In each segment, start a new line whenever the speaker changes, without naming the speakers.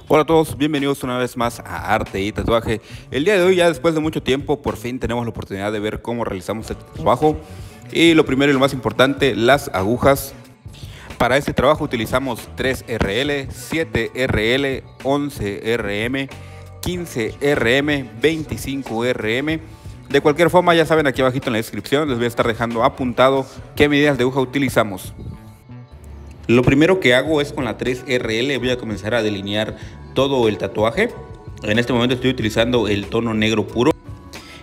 Hola a todos, bienvenidos una vez más a Arte y Tatuaje. El día de hoy, ya después de mucho tiempo, por fin tenemos la oportunidad de ver cómo realizamos este trabajo. Y lo primero y lo más importante, las agujas. Para este trabajo utilizamos 3RL, 7RL, 11RM, 15RM, 25RM. De cualquier forma, ya saben, aquí abajito en la descripción les voy a estar dejando apuntado qué medidas de aguja utilizamos. Lo primero que hago es con la 3RL voy a comenzar a delinear todo el tatuaje. En este momento estoy utilizando el tono negro puro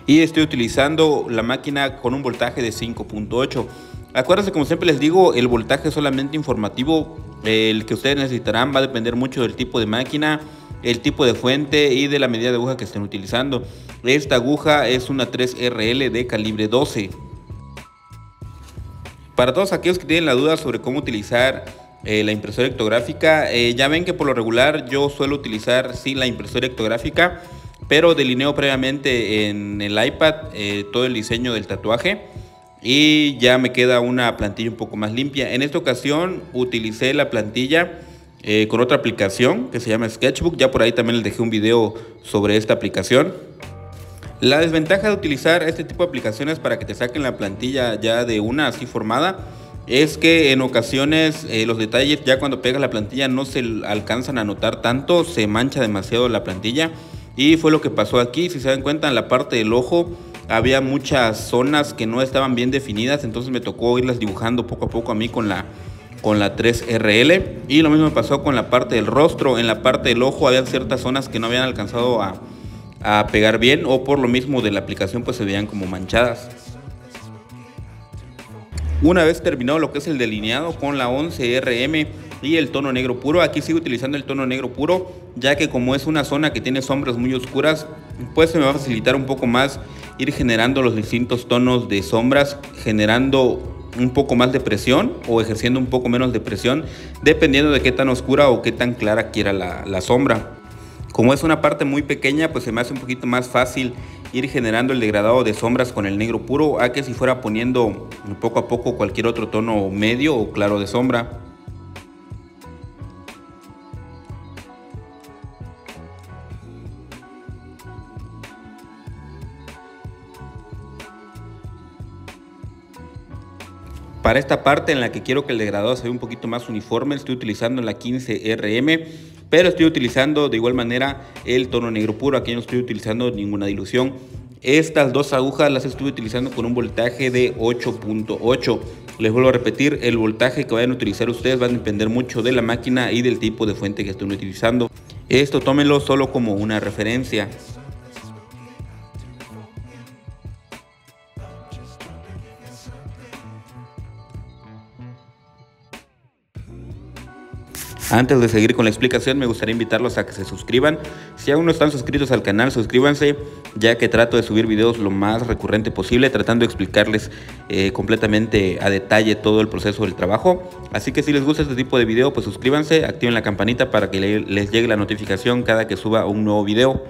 y estoy utilizando la máquina con un voltaje de 5.8. Acuérdense, como siempre les digo, el voltaje es solamente informativo. El que ustedes necesitarán va a depender mucho del tipo de máquina, el tipo de fuente y de la medida de aguja que estén utilizando. Esta aguja es una 3RL de calibre 12. Para todos aquellos que tienen la duda sobre cómo utilizar la impresora ectográfica, ya ven que por lo regular yo suelo utilizar sí la impresora ectográfica, pero delineo previamente en el iPad todo el diseño del tatuaje y ya me queda una plantilla un poco más limpia. En esta ocasión utilicé la plantilla con otra aplicación que se llama Sketchbook. Ya por ahí también les dejé un video sobre esta aplicación. La desventaja de utilizar este tipo de aplicaciones para que te saquen la plantilla ya de una así formada es que en ocasiones los detalles ya cuando pegas la plantilla no se alcanzan a notar tanto, se mancha demasiado la plantilla y fue lo que pasó aquí. Si se dan cuenta, en la parte del ojo había muchas zonas que no estaban bien definidas, entonces me tocó irlas dibujando poco a poco a mí con la 3RL, y lo mismo me pasó con la parte del rostro. En la parte del ojo había ciertas zonas que no habían alcanzado a pegar bien, o por lo mismo de la aplicación pues se veían como manchadas. Una vez terminado lo que es el delineado con la 11RM y el tono negro puro, aquí sigo utilizando el tono negro puro, ya que como es una zona que tiene sombras muy oscuras, pues se me va a facilitar un poco más ir generando los distintos tonos de sombras, generando un poco más de presión o ejerciendo un poco menos de presión, dependiendo de qué tan oscura o qué tan clara quiera la sombra. Como es una parte muy pequeña, pues se me hace un poquito más fácil ir generando el degradado de sombras con el negro puro a que si fuera poniendo poco a poco cualquier otro tono medio o claro de sombra. Para esta parte en la que quiero que el degradado se vea un poquito más uniforme, estoy utilizando la 15RM, pero estoy utilizando de igual manera el tono negro puro. Aquí no estoy utilizando ninguna dilución. Estas dos agujas las estoy utilizando con un voltaje de 8.8. Les vuelvo a repetir, el voltaje que vayan a utilizar ustedes va a depender mucho de la máquina y del tipo de fuente que estén utilizando. Esto tómenlo solo como una referencia. Antes de seguir con la explicación, me gustaría invitarlos a que se suscriban. Si aún no están suscritos al canal, suscríbanse, ya que trato de subir videos lo más recurrente posible, tratando de explicarles completamente a detalle todo el proceso del trabajo. Así que si les gusta este tipo de video, pues suscríbanse, activen la campanita para que les llegue la notificación cada que suba un nuevo video.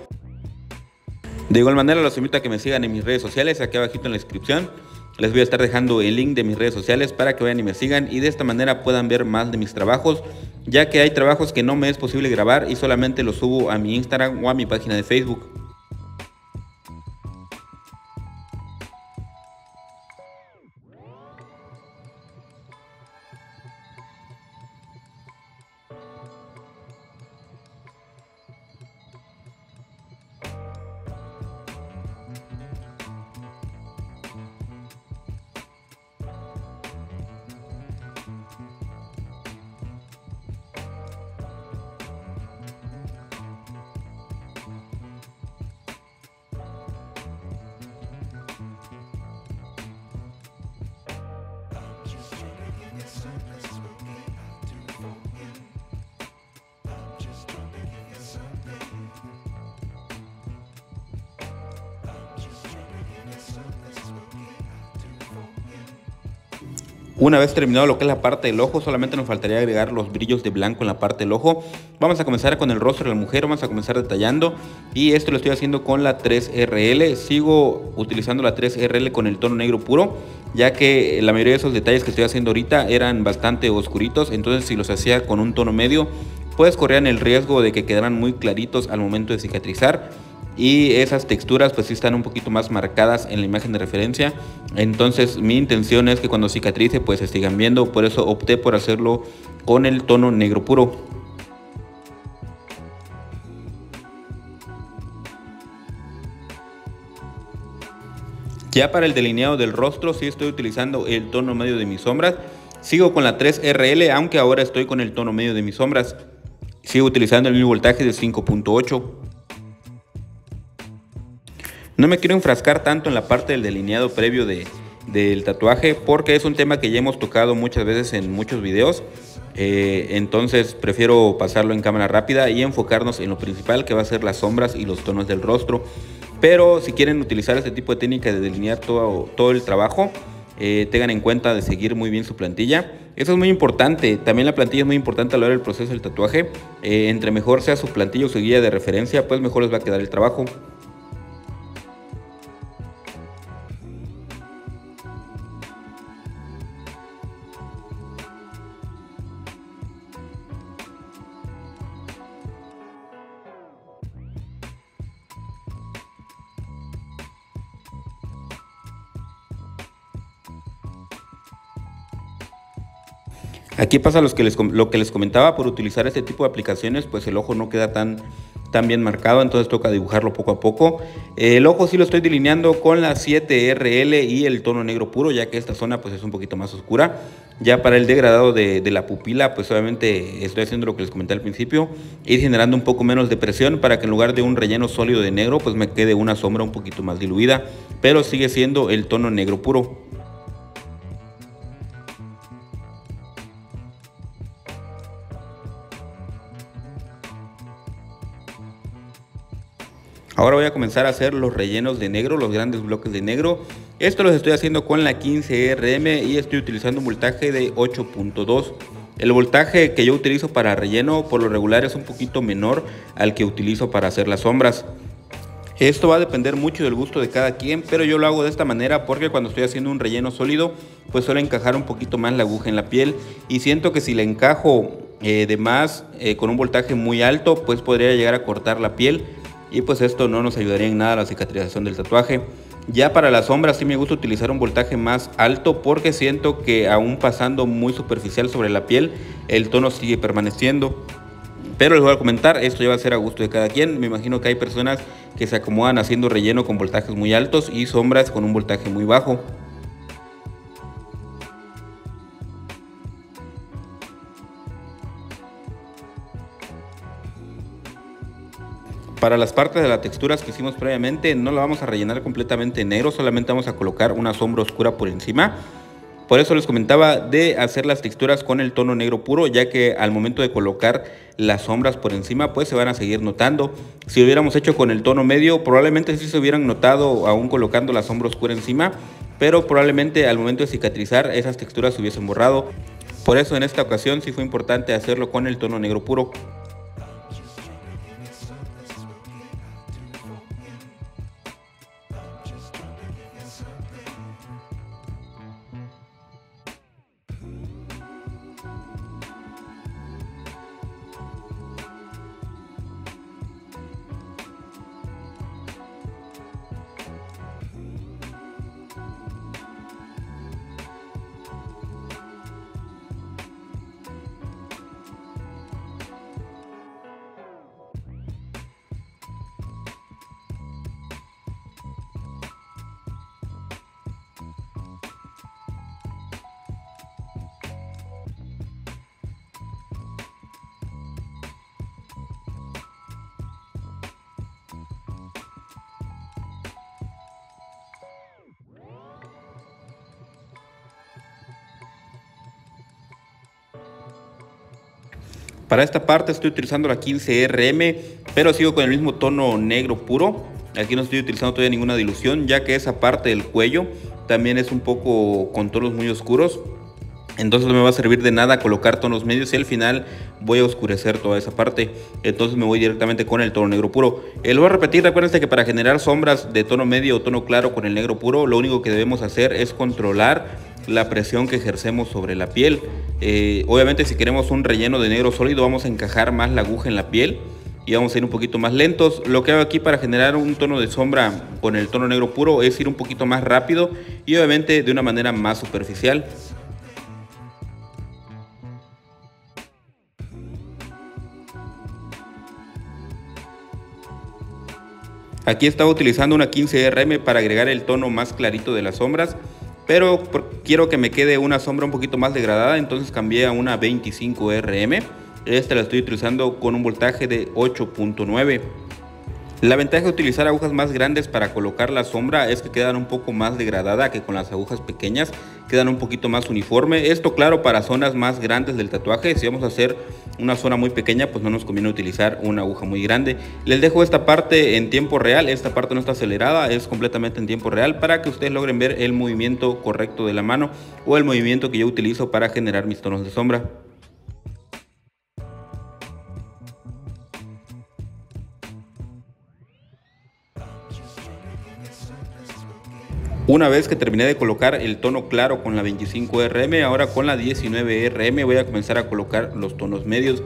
De igual manera, los invito a que me sigan en mis redes sociales, aquí abajito en la descripción. Les voy a estar dejando el link de mis redes sociales para que vayan y me sigan y de esta manera puedan ver más de mis trabajos, ya que hay trabajos que no me es posible grabar y solamente los subo a mi Instagram o a mi página de Facebook. Una vez terminado lo que es la parte del ojo, solamente nos faltaría agregar los brillos de blanco en la parte del ojo. Vamos a comenzar con el rostro de la mujer, vamos a comenzar detallando. Y esto lo estoy haciendo con la 3RL. Sigo utilizando la 3RL con el tono negro puro, ya que la mayoría de esos detalles que estoy haciendo ahorita eran bastante oscuritos. Entonces si los hacía con un tono medio, pues corrían el riesgo de que quedaran muy claritos al momento de cicatrizar, y esas texturas pues sí están un poquito más marcadas en la imagen de referencia. Entonces mi intención es que cuando cicatrice pues se sigan viendo, por eso opté por hacerlo con el tono negro puro. Ya para el delineado del rostro sí estoy utilizando el tono medio de mis sombras. Sigo con la 3RL, aunque ahora estoy con el tono medio de mis sombras. Sigo utilizando el mismo voltaje de 5.8. No me quiero enfrascar tanto en la parte del delineado previo del tatuaje, porque es un tema que ya hemos tocado muchas veces en muchos videos. Entonces prefiero pasarlo en cámara rápida y enfocarnos en lo principal, que va a ser las sombras y los tonos del rostro. Pero si quieren utilizar este tipo de técnica de delinear todo el trabajo, tengan en cuenta de seguir muy bien su plantilla. Eso es muy importante. También la plantilla es muy importante a la hora del proceso del tatuaje. Entre mejor sea su plantilla o su guía de referencia, pues mejor les va a quedar el trabajo. Aquí pasa lo que les comentaba, por utilizar este tipo de aplicaciones, pues el ojo no queda tan bien marcado, entonces toca dibujarlo poco a poco. El ojo sí lo estoy delineando con la 7RL y el tono negro puro, ya que esta zona pues es un poquito más oscura. Ya para el degradado de la pupila, pues obviamente estoy haciendo lo que les comenté al principio, ir generando un poco menos de presión para que en lugar de un relleno sólido de negro, pues me quede una sombra un poquito más diluida, pero sigue siendo el tono negro puro. Ahora voy a comenzar a hacer los rellenos de negro, los grandes bloques de negro. Esto los estoy haciendo con la 15RM y estoy utilizando un voltaje de 8.2. El voltaje que yo utilizo para relleno por lo regular es un poquito menor al que utilizo para hacer las sombras. Esto va a depender mucho del gusto de cada quien, pero yo lo hago de esta manera porque cuando estoy haciendo un relleno sólido, pues suele encajar un poquito más la aguja en la piel, y siento que si le encajo de más con un voltaje muy alto, pues podría llegar a cortar la piel, y pues esto no nos ayudaría en nada a la cicatrización del tatuaje. Ya para las sombras sí me gusta utilizar un voltaje más alto porque siento que aún pasando muy superficial sobre la piel, el tono sigue permaneciendo. Pero les voy a comentar, esto ya va a ser a gusto de cada quien. Me imagino que hay personas que se acomodan haciendo relleno con voltajes muy altos y sombras con un voltaje muy bajo. Para las partes de las texturas que hicimos previamente no la vamos a rellenar completamente en negro, solamente vamos a colocar una sombra oscura por encima. Por eso les comentaba de hacer las texturas con el tono negro puro, ya que al momento de colocar las sombras por encima pues se van a seguir notando. Si lo hubiéramos hecho con el tono medio, probablemente sí se hubieran notado aún colocando la sombra oscura encima, pero probablemente al momento de cicatrizar esas texturas se hubiesen borrado. Por eso en esta ocasión sí fue importante hacerlo con el tono negro puro. Para esta parte estoy utilizando la 15RM, pero sigo con el mismo tono negro puro. Aquí no estoy utilizando todavía ninguna dilución, ya que esa parte del cuello también es un poco con tonos muy oscuros. Entonces no me va a servir de nada colocar tonos medios y al final voy a oscurecer toda esa parte. Entonces me voy directamente con el tono negro puro. Lo voy a repetir, recuerden que para generar sombras de tono medio o tono claro con el negro puro, lo único que debemos hacer es controlar la presión que ejercemos sobre la piel. Obviamente si queremos un relleno de negro sólido vamos a encajar más la aguja en la piel y vamos a ir un poquito más lentos. Lo que hago aquí para generar un tono de sombra con el tono negro puro es ir un poquito más rápido y obviamente de una manera más superficial. Aquí estaba utilizando una 15 RM para agregar el tono más clarito de las sombras, pero quiero que me quede una sombra un poquito más degradada, entonces cambié a una 25 RM. Esta la estoy utilizando con un voltaje de 8.9. La ventaja de utilizar agujas más grandes para colocar la sombra es que quedan un poco más degradada que con las agujas pequeñas, quedan un poquito más uniforme. Esto claro para zonas más grandes del tatuaje. Si vamos a hacer una zona muy pequeña pues no nos conviene utilizar una aguja muy grande. Les dejo esta parte en tiempo real, esta parte no está acelerada, es completamente en tiempo real para que ustedes logren ver el movimiento correcto de la mano o el movimiento que yo utilizo para generar mis tonos de sombra. Una vez que terminé de colocar el tono claro con la 25 RM, ahora con la 19 RM voy a comenzar a colocar los tonos medios.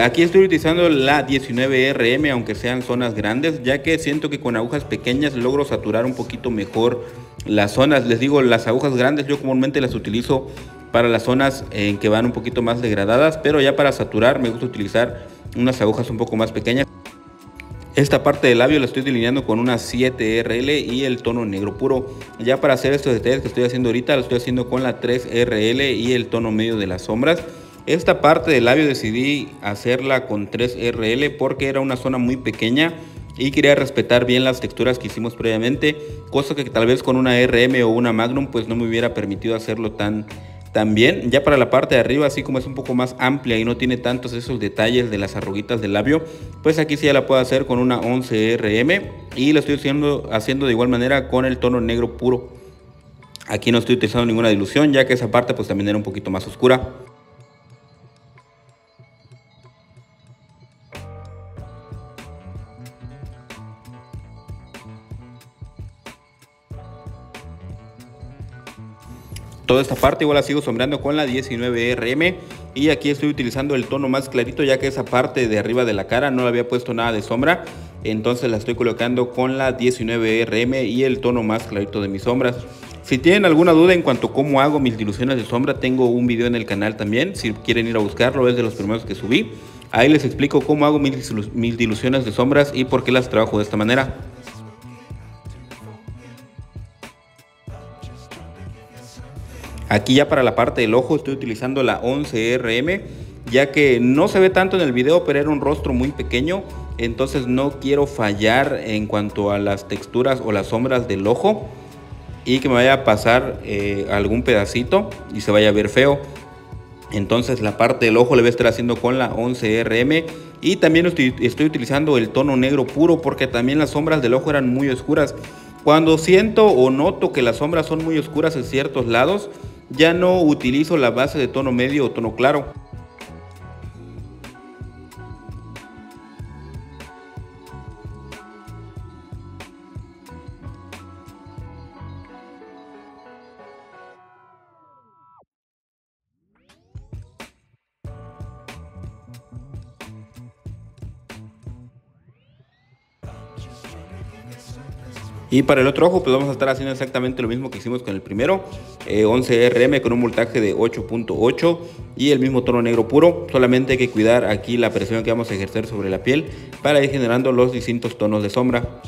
Aquí estoy utilizando la 19 RM aunque sean zonas grandes, ya que siento que con agujas pequeñas logro saturar un poquito mejor las zonas. Les digo, las agujas grandes yo comúnmente las utilizo para las zonas en que van un poquito más degradadas, pero ya para saturar me gusta utilizar unas agujas un poco más pequeñas. Esta parte del labio la estoy delineando con una 7RL y el tono negro puro. Ya para hacer estos detalles que estoy haciendo ahorita, lo estoy haciendo con la 3RL y el tono medio de las sombras. Esta parte del labio decidí hacerla con 3RL porque era una zona muy pequeña y quería respetar bien las texturas que hicimos previamente, cosa que tal vez con una RM o una Magnum pues no me hubiera permitido hacerlo tan bien. Ya para la parte de arriba, así como es un poco más amplia y no tiene tantos esos detalles de las arruguitas del labio, pues aquí sí ya la puedo hacer con una 11RM y lo estoy haciendo de igual manera con el tono negro puro. Aquí no estoy utilizando ninguna dilución, ya que esa parte pues también era un poquito más oscura. Toda esta parte igual la sigo sombreando con la 19RM y aquí estoy utilizando el tono más clarito, ya que esa parte de arriba de la cara no le había puesto nada de sombra, entonces la estoy colocando con la 19RM y el tono más clarito de mis sombras. Si tienen alguna duda en cuanto a cómo hago mis diluciones de sombra, tengo un video en el canal también, si quieren ir a buscarlo, es de los primeros que subí. Ahí les explico cómo hago mis diluciones de sombras y por qué las trabajo de esta manera. Aquí ya para la parte del ojo estoy utilizando la 11RM, ya que no se ve tanto en el video, pero era un rostro muy pequeño, entonces no quiero fallar en cuanto a las texturas o las sombras del ojo y que me vaya a pasar algún pedacito y se vaya a ver feo. Entonces la parte del ojo le voy a estar haciendo con la 11RM y también estoy utilizando el tono negro puro porque también las sombras del ojo eran muy oscuras. Cuando siento o noto que las sombras son muy oscuras en ciertos lados, ya no utilizo la base de tono medio o tono claro. Y para el otro ojo pues vamos a estar haciendo exactamente lo mismo que hicimos con el primero, 11RM con un voltaje de 8.8 y el mismo tono negro puro, solamente hay que cuidar aquí la presión que vamos a ejercer sobre la piel para ir generando los distintos tonos de sombra.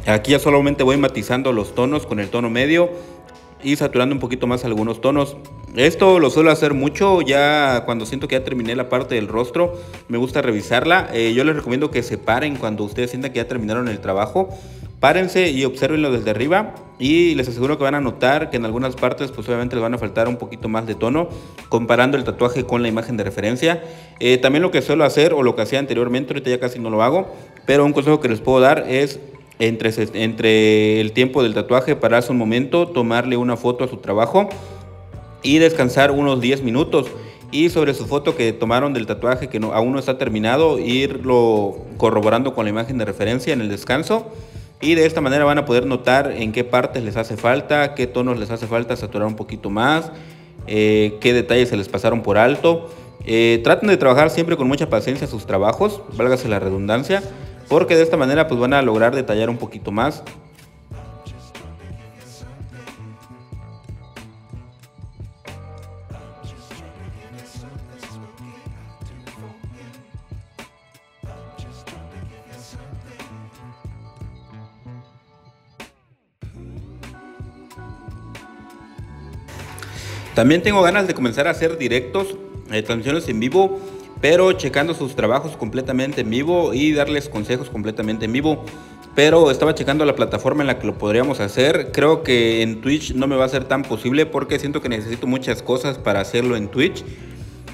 Aquí ya solamente voy matizando los tonos con el tono medio y saturando un poquito más algunos tonos. Esto lo suelo hacer mucho ya cuando siento que ya terminé la parte del rostro. Me gusta revisarla. Yo les recomiendo que se paren cuando ustedes sientan que ya terminaron el trabajo. Párense y observenlo desde arriba y les aseguro que van a notar que en algunas partes pues obviamente les van a faltar un poquito más de tono comparando el tatuaje con la imagen de referencia. También lo que suelo hacer o lo que hacía anteriormente, ahorita ya casi no lo hago, pero un consejo que les puedo dar es entre el tiempo del tatuaje, pararse un momento, tomarle una foto a su trabajo y descansar unos 10 minutos. Y sobre su foto que tomaron del tatuaje que aún no está terminado, irlo corroborando con la imagen de referencia en el descanso. Y de esta manera van a poder notar en qué partes les hace falta, qué tonos les hace falta saturar un poquito más, qué detalles se les pasaron por alto. Traten de trabajar siempre con mucha paciencia sus trabajos, válgase la redundancia, porque de esta manera pues van a lograr detallar un poquito más. También tengo ganas de comenzar a hacer directos, transmisiones en vivo, pero checando sus trabajos completamente en vivo y darles consejos completamente en vivo. Pero estaba checando la plataforma en la que lo podríamos hacer. Creo que en Twitch no me va a ser tan posible porque siento que necesito muchas cosas para hacerlo en Twitch.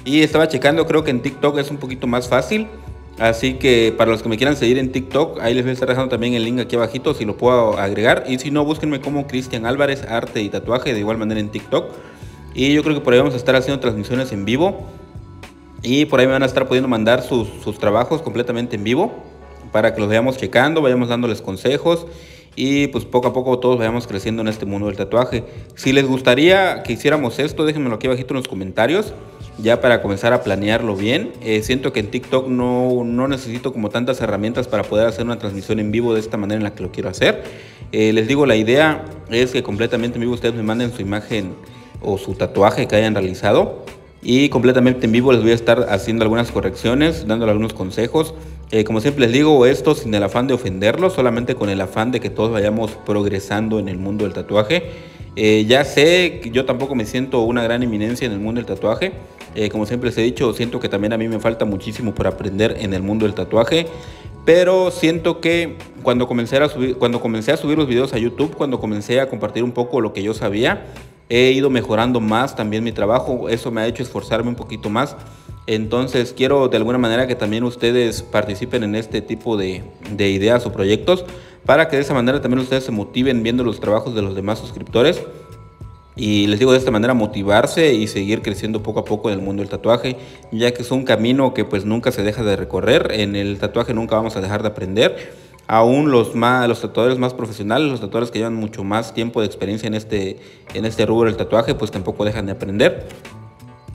Y estaba checando, creo que en TikTok es un poquito más fácil. Así que para los que me quieran seguir en TikTok, ahí les voy a estar dejando también el link aquí abajito si lo puedo agregar. Y si no, búsquenme como Cristian Álvarez, arte y tatuaje, de igual manera en TikTok. Y yo creo que por ahí vamos a estar haciendo transmisiones en vivo. Y por ahí me van a estar pudiendo mandar sus trabajos completamente en vivo, para que los vayamos checando, vayamos dándoles consejos. Y pues poco a poco todos vayamos creciendo en este mundo del tatuaje. Si les gustaría que hiciéramos esto, déjenmelo aquí abajito en los comentarios, ya para comenzar a planearlo bien. Siento que en TikTok no necesito como tantas herramientas para poder hacer una transmisión en vivo de esta manera en la que lo quiero hacer. Les digo, la idea es que completamente en vivo ustedes me manden su imagen o su tatuaje que hayan realizado, y completamente en vivo les voy a estar haciendo algunas correcciones, dándole algunos consejos. Como siempre les digo, esto sin el afán de ofenderlos, solamente con el afán de que todos vayamos progresando en el mundo del tatuaje. Ya sé que yo tampoco me siento una gran eminencia en el mundo del tatuaje. Como siempre les he dicho, siento que también a mí me falta muchísimo por aprender en el mundo del tatuaje. Pero siento que cuando comencé a subir los videos a YouTube, cuando comencé a compartir un poco lo que yo sabía, he ido mejorando más también mi trabajo. Eso me ha hecho esforzarme un poquito más. Entonces quiero de alguna manera que también ustedes participen en este tipo de ideas o proyectos, para que de esa manera también ustedes se motiven viendo los trabajos de los demás suscriptores. Y les digo, de esta manera motivarse y seguir creciendo poco a poco en el mundo del tatuaje, ya que es un camino que pues nunca se deja de recorrer. En el tatuaje nunca vamos a dejar de aprender. Aún los tatuadores más profesionales, los tatuadores que llevan mucho más tiempo de experiencia en este rubro del tatuaje, pues tampoco dejan de aprender.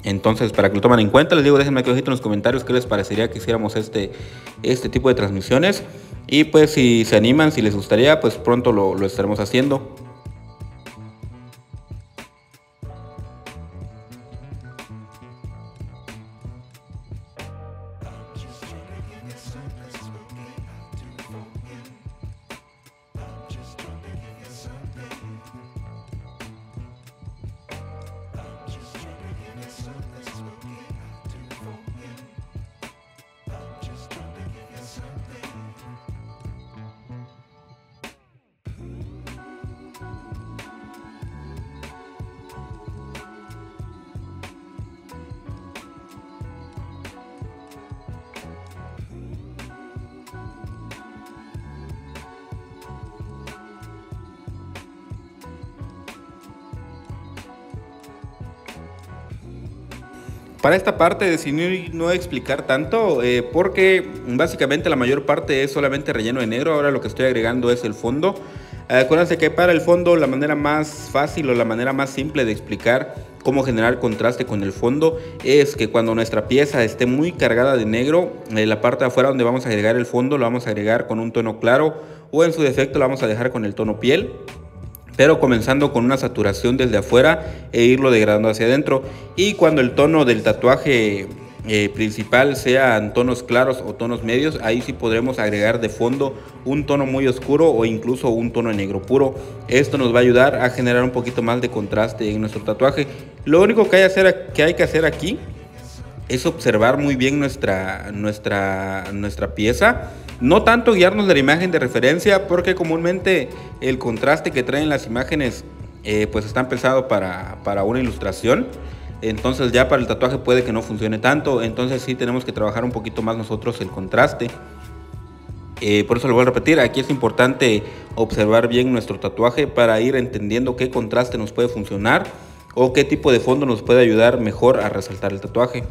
Entonces, para que lo tomen en cuenta, les digo, déjenme aquí abajito en los comentarios qué les parecería que hiciéramos este tipo de transmisiones. Y pues si se animan, si les gustaría, pues pronto lo estaremos haciendo. Para esta parte decidí no explicar tanto, porque básicamente la mayor parte es solamente relleno de negro. Ahora lo que estoy agregando es el fondo. Acuérdense que para el fondo la manera más fácil o la manera más simple de explicar cómo generar contraste con el fondo es que cuando nuestra pieza esté muy cargada de negro, la parte de afuera donde vamos a agregar el fondo lo vamos a agregar con un tono claro, o en su defecto lo vamos a dejar con el tono piel, pero comenzando con una saturación desde afuera e irlo degradando hacia adentro. Y cuando el tono del tatuaje principal sean tonos claros o tonos medios, ahí sí podremos agregar de fondo un tono muy oscuro o incluso un tono negro puro. Esto nos va a ayudar a generar un poquito más de contraste en nuestro tatuaje. Lo único que hay que hacer aquí es observar muy bien nuestra pieza. No tanto guiarnos de la imagen de referencia, porque comúnmente el contraste que traen las imágenes pues están pensados para una ilustración. Entonces ya para el tatuaje puede que no funcione tanto. Entonces sí tenemos que trabajar un poquito más nosotros el contraste. Por eso lo voy a repetir, aquí es importante observar bien nuestro tatuaje para ir entendiendo qué contraste nos puede funcionar o qué tipo de fondo nos puede ayudar mejor a resaltar el tatuaje.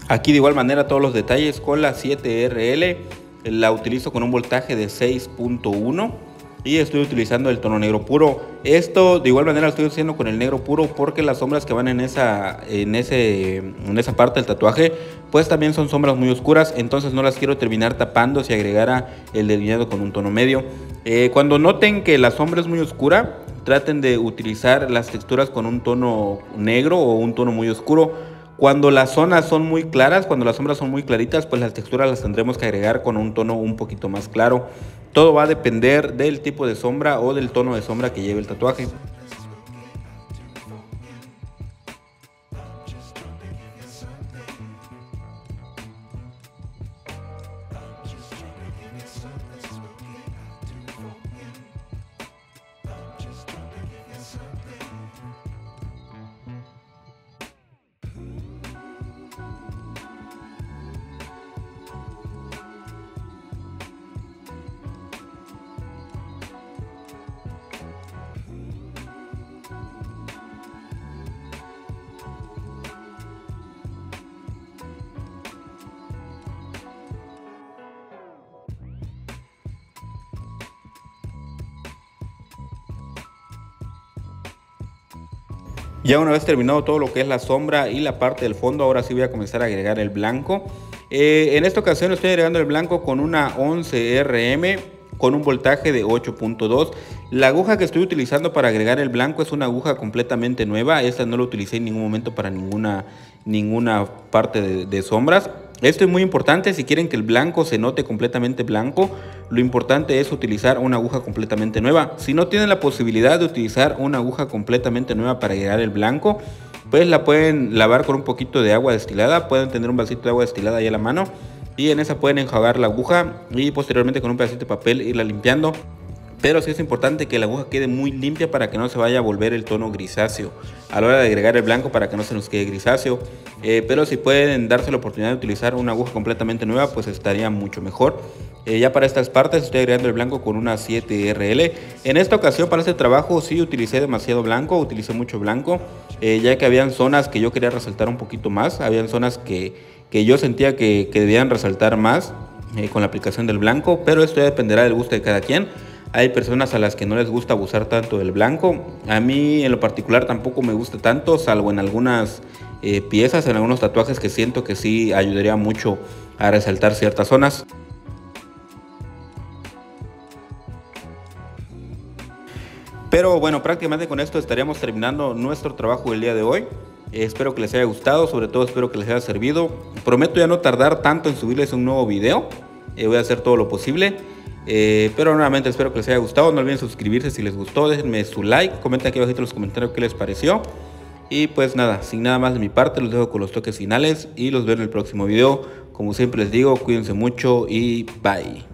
Aquí de igual manera todos los detalles con la 7RL, la utilizo con un voltaje de 6.1 y estoy utilizando el tono negro puro. Esto de igual manera lo estoy haciendo con el negro puro porque las sombras que van en esa parte del tatuaje pues también son sombras muy oscuras, entonces no las quiero terminar tapando si agregara el delineado con un tono medio. Cuando noten que la sombra es muy oscura, traten de utilizar las texturas con un tono negro o un tono muy oscuro. Cuando las zonas son muy claras, cuando las sombras son muy claritas, pues las texturas las tendremos que agregar con un tono un poquito más claro. Todo va a depender del tipo de sombra o del tono de sombra que lleve el tatuaje. Ya una vez terminado todo lo que es la sombra y la parte del fondo, ahora sí voy a comenzar a agregar el blanco. En esta ocasión estoy agregando el blanco con una 11 RM con un voltaje de 8.2. La aguja que estoy utilizando para agregar el blanco es una aguja completamente nueva. Esta no la utilicé en ningún momento para ninguna parte de sombras. Esto es muy importante si quieren que el blanco se note completamente blanco. Lo importante es utilizar una aguja completamente nueva. Si no tienen la posibilidad de utilizar una aguja completamente nueva para agregar el blanco, pues la pueden lavar con un poquito de agua destilada. Pueden tener un vasito de agua destilada ahí a la mano y en esa pueden enjuagar la aguja y posteriormente con un pedacito de papel irla limpiando. Pero sí es importante que la aguja quede muy limpia para que no se vaya a volver el tono grisáceo a la hora de agregar el blanco, para que no se nos quede grisáceo. Pero si pueden darse la oportunidad de utilizar una aguja completamente nueva, pues estaría mucho mejor. Ya para estas partes estoy agregando el blanco con una 7RL. En esta ocasión para este trabajo sí utilicé demasiado blanco, utilicé mucho blanco, ya que habían zonas que yo quería resaltar un poquito más. Habían zonas que yo sentía que debían resaltar más con la aplicación del blanco, pero esto ya dependerá del gusto de cada quien. Hay personas a las que no les gusta abusar tanto del blanco. A mí en lo particular tampoco me gusta tanto, salvo en algunas piezas, en algunos tatuajes que siento que sí ayudaría mucho a resaltar ciertas zonas. Pero bueno, prácticamente con esto estaríamos terminando nuestro trabajo del día de hoy. Espero que les haya gustado, sobre todo espero que les haya servido. Prometo ya no tardar tanto en subirles un nuevo video. Voy a hacer todo lo posible. Pero nuevamente espero que les haya gustado. No olviden suscribirse si les gustó, déjenme su like, comenten aquí abajo en los comentarios qué les pareció. Y pues nada, sin nada más de mi parte, los dejo con los toques finales y los veo en el próximo video. Como siempre les digo, cuídense mucho y bye.